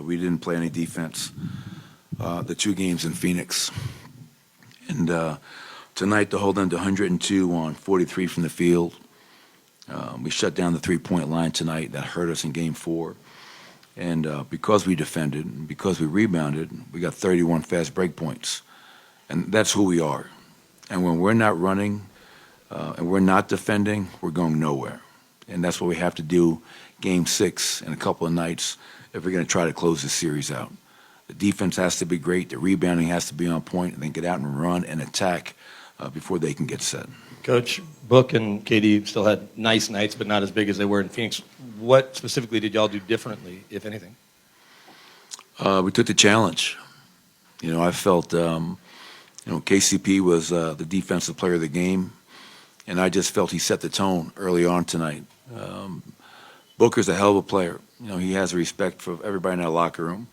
We didn't play any defense the 2 games in Phoenix. And tonight to hold them to 102 on 43 from the field. We shut down the 3-point line tonight. That hurt us in Game 4. And because we defended, and because we rebounded, we got 31 fast break points. And that's who we are. And when we're not running and we're not defending, we're going nowhere. And that's what we have to do Game 6 in a couple of nights if we're going to try to close this series out. The defense has to be great. The rebounding has to be on point, and then get out and run and attack before they can get set. Coach, Book and KD still had nice nights, but not as big as they were in Phoenix. What specifically did y'all do differently, if anything? We took the challenge. I felt, KCP was the defensive player of the game, and I just felt he set the tone early on tonight. Booker's a hell of a player. He has respect for everybody in that locker room.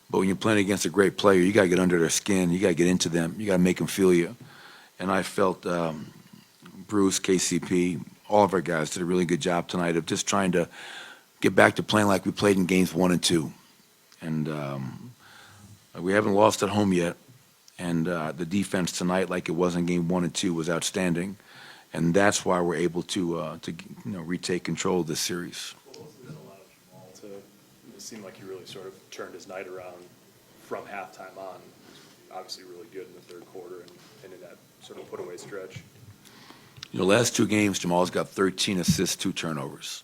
But when you're playing against a great player, you got to get under their skin. You got to get into them. You got to make them feel you. And I felt Bruce, KCP, all of our guys did a really good job tonight of just trying to get back to playing like we played in games 1 and 2. And we haven't lost at home yet. And the defense tonight, like it was in game 1 and 2, was outstanding. And that's why we're able to retake control of this series. What was it that allowed Jamal to? It seemed like he really sort of turned his night around from halftime on. Obviously, really good in the third quarter and in that sort of put-away stretch. Last 2 games, Jamal's got 13 assists, 2 turnovers.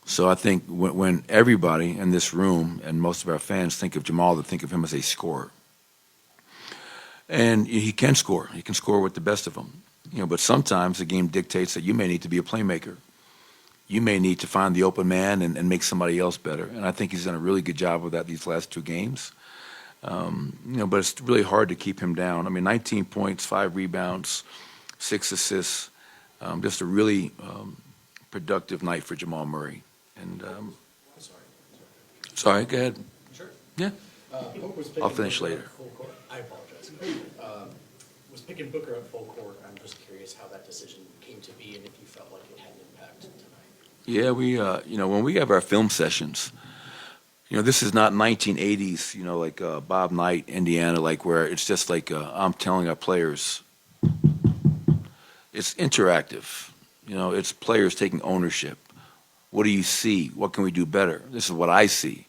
So I think when everybody in this room and most of our fans think of Jamal, they think of him as a scorer. And he can score. He can score with the best of them. But sometimes the game dictates that you may need to be a playmaker. You may need to find the open man and make somebody else better. And I think he's done a really good job of that these last 2 games. But it's really hard to keep him down. 19 points, 5 rebounds, 6 assists. Just a really productive night for Jamal Murray. And sorry, go ahead. Sure. Yeah. I'll finish Booker later. up full court. I apologize. Was picking Booker up full court. I'm just curious how that decision came to be and if you felt like it had an impact tonight. Yeah, we when we have our film sessions, this is not 1980s, like Bob Knight, Indiana, like where it's just like I'm telling our players. It's interactive. It's players taking ownership. What do you see? What can we do better? This is what I see.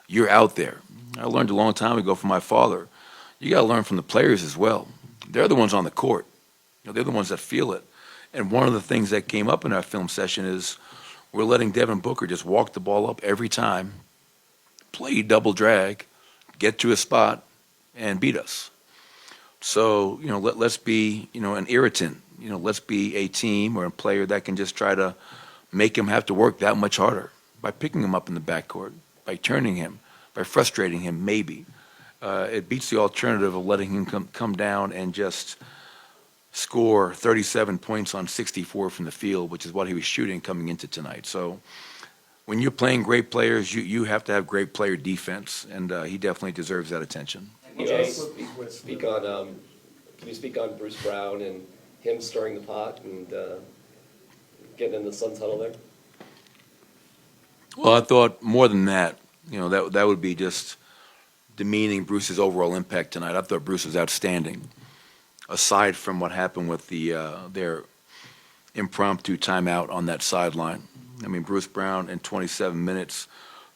You're out there. I learned a long time ago from my father. You got to learn from the players as well. They're the ones on the court. They're the ones that feel it. And one of the things that came up in our film session is we're letting Devin Booker just walk the ball up every time, play double drag, get to a spot, and beat us. So, let's be, an irritant. Let's be a team or a player that can just try to make him have to work that much harder by picking him up in the backcourt, by turning him, by frustrating him, maybe. It beats the alternative of letting him come down and just score 37 points on 64 from the field, which is what he was shooting coming into tonight. So when you're playing great players, you have to have great player defense, and he definitely deserves that attention. Can you speak on Bruce Brown and him stirring the pot and getting in the sun tunnel there? Well, I thought more than that, that would be just demeaning Bruce's overall impact tonight. I thought Bruce was outstanding, aside from what happened with their impromptu timeout on that sideline. Bruce Brown in 27 minutes,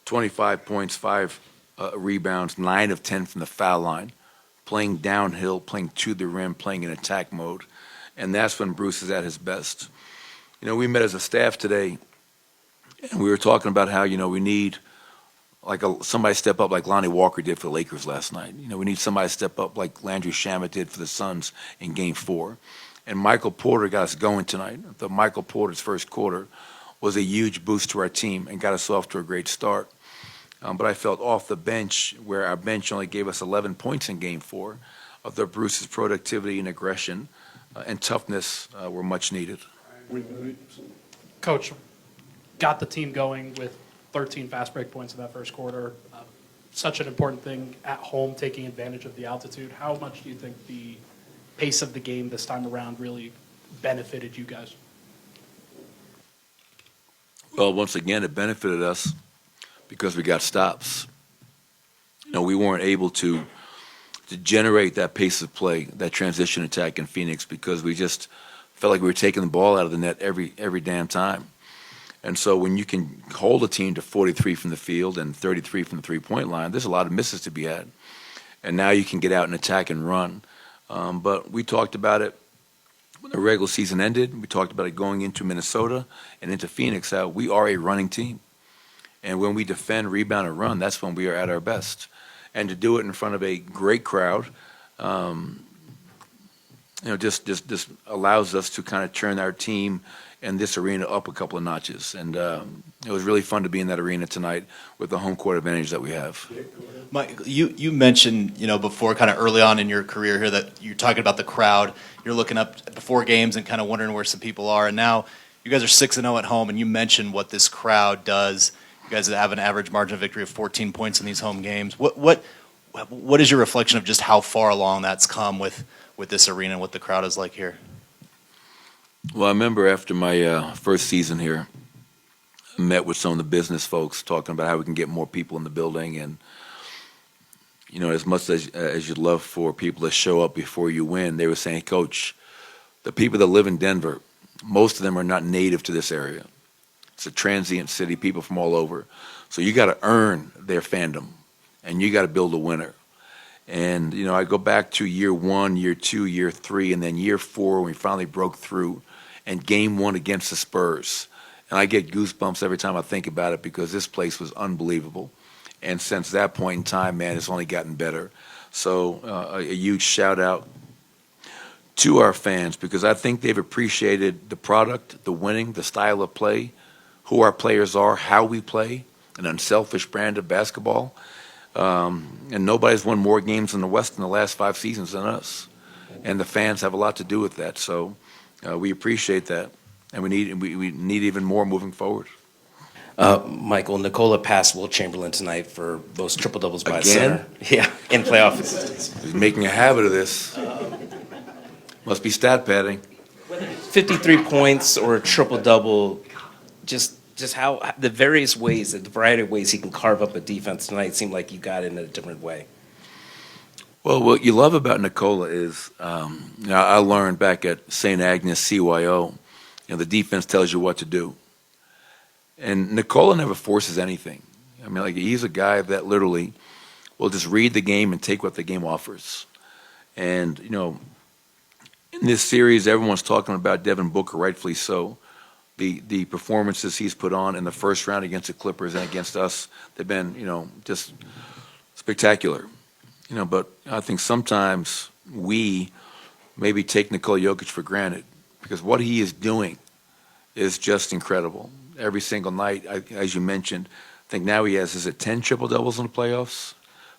25 points, 5 rebounds, 9 of 10 from the foul line, playing downhill, playing to the rim, playing in attack mode. And that's when Bruce is at his best. We met as a staff today, and we were talking about how, we need somebody step up like Lonnie Walker did for the Lakers last night. We need somebody to step up like Landry Shamet did for the Suns in Game 4. And Michael Porter got us going tonight. I thought Michael Porter's first quarter was a huge boost to our team and got us off to a great start. But I felt off the bench, where our bench only gave us 11 points in Game 4, I thought Bruce's productivity and aggression and toughness were much needed. Coach, got the team going with 13 fast break points in that first quarter. Such an important thing at home, taking advantage of the altitude. How much do you think the pace of the game this time around really benefited you guys? Well, once again, it benefited us because we got stops. we weren't able to generate that pace of play, that transition attack in Phoenix, because we just felt like we were taking the ball out of the net every damn time. And so when you can hold a team to 43 from the field and 33 from the three-point line, there's a lot of misses to be had. And now you can get out and attack and run. But we talked about it when the regular season ended. We talked about it going into Minnesota and into Phoenix, how we are a running team. And when we defend, rebound, and run, that's when we are at our best. And to do it in front of a great crowd, just allows us to kind of turn our team and this arena up a couple of notches. And it was really fun to be in that arena tonight with the home court advantage that we have. Mike, you mentioned, before, kind of early on in your career here, that you're talking about the crowd. You're looking up before games and kind of wondering where some people are. And now you guys are 6-0 at home, and you mentioned what this crowd does. You guys have an average margin of victory of 14 points in these home games. What is your reflection of just how far along that's come with this arena and what the crowd is like here? Well, I remember after my first season here, I met with some of the business folks talking about how we can get more people in the building. And, as much as you'd love for people to show up before you win, they were saying, Coach, the people that live in Denver, most of them are not native to this area. It's a transient city, people from all over. So you got to earn their fandom, and you got to build a winner. And, I go back to year 1, year 2, year 3, and then year 4 when we finally broke through, and game 1 against the Spurs. And I get goosebumps every time I think about it because this place was unbelievable. And since that point in time, man, it's only gotten better. So a huge shout out to our fans, because I think they've appreciated the product, the winning, the style of play, who our players are, how we play, an unselfish brand of basketball. And nobody's won more games in the West in the last 5 seasons than us. And the fans have a lot to do with that. So we appreciate that. And we need even more moving forward. Michael, Nikola passed Will Chamberlain tonight for those triple-doubles by Again? center. Yeah, in playoffs. He's making a habit of this. Must be stat padding. 53 points or a triple-double, just how the various ways, the variety of ways he can carve up a defense tonight seemed like you got it in a different way. Well, what you love about Nikola is, I learned back at St. Agnes CYO, the defense tells you what to do. And Nikola never forces anything. I mean, he's a guy that literally will just read the game and take what the game offers. And, in this series, everyone's talking about Devin Booker, rightfully so. The performances he's put on in the first round against the Clippers and against us, they've been, just spectacular. But I think sometimes we maybe take Nikola Jokic for granted, because what he is doing is just incredible. Every single night, as you mentioned, I think now he has, 10 triple-doubles in the playoffs,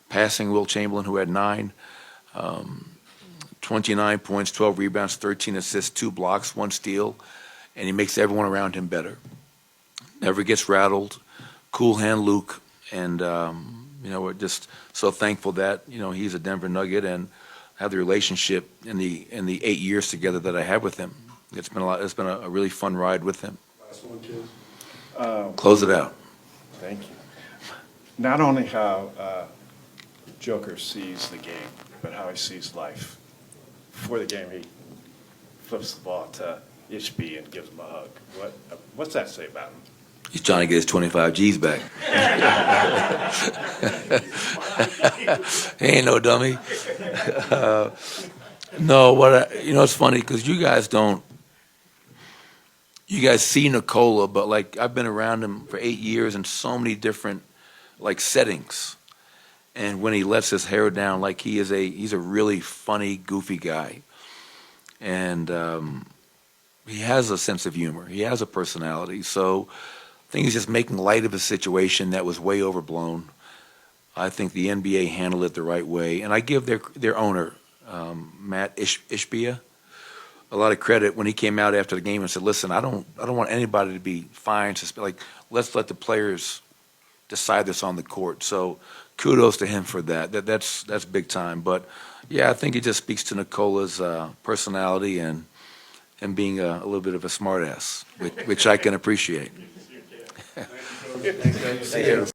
passing Will Chamberlain, who had 9, 29 points, 12 rebounds, 13 assists, 2 blocks, 1 steal, and he makes everyone around him better. Never gets rattled, cool hand Luke, and we're just so thankful that he's a Denver Nugget and have the relationship in the 8 years together that I have with him. It's been a lot. It's been a really fun ride with him. Last one, kid. Close it out. Thank you. Not only how Joker sees the game, but how he sees life. Before the game, he flips the ball to Ishbia and gives him a hug. What's that say about him? He's trying to get his 25 G's back. He ain't no dummy. No, it's funny because you guys see Nikola, but I've been around him for 8 years in so many different settings. And when he lets his hair down, he's a really funny, goofy guy. And he has a sense of humor. He has a personality. So I think he's just making light of a situation that was way overblown. I think the NBA handled it the right way. And I give their owner, Mat Ishbia, a lot of credit when he came out after the game and said, listen, I don't want anybody to be fined. Let's let the players decide this on the court. So kudos to him for that. That's big time. But yeah, I think it just speaks to Nikola's personality and being a little bit of a smartass, which I can appreciate. See you.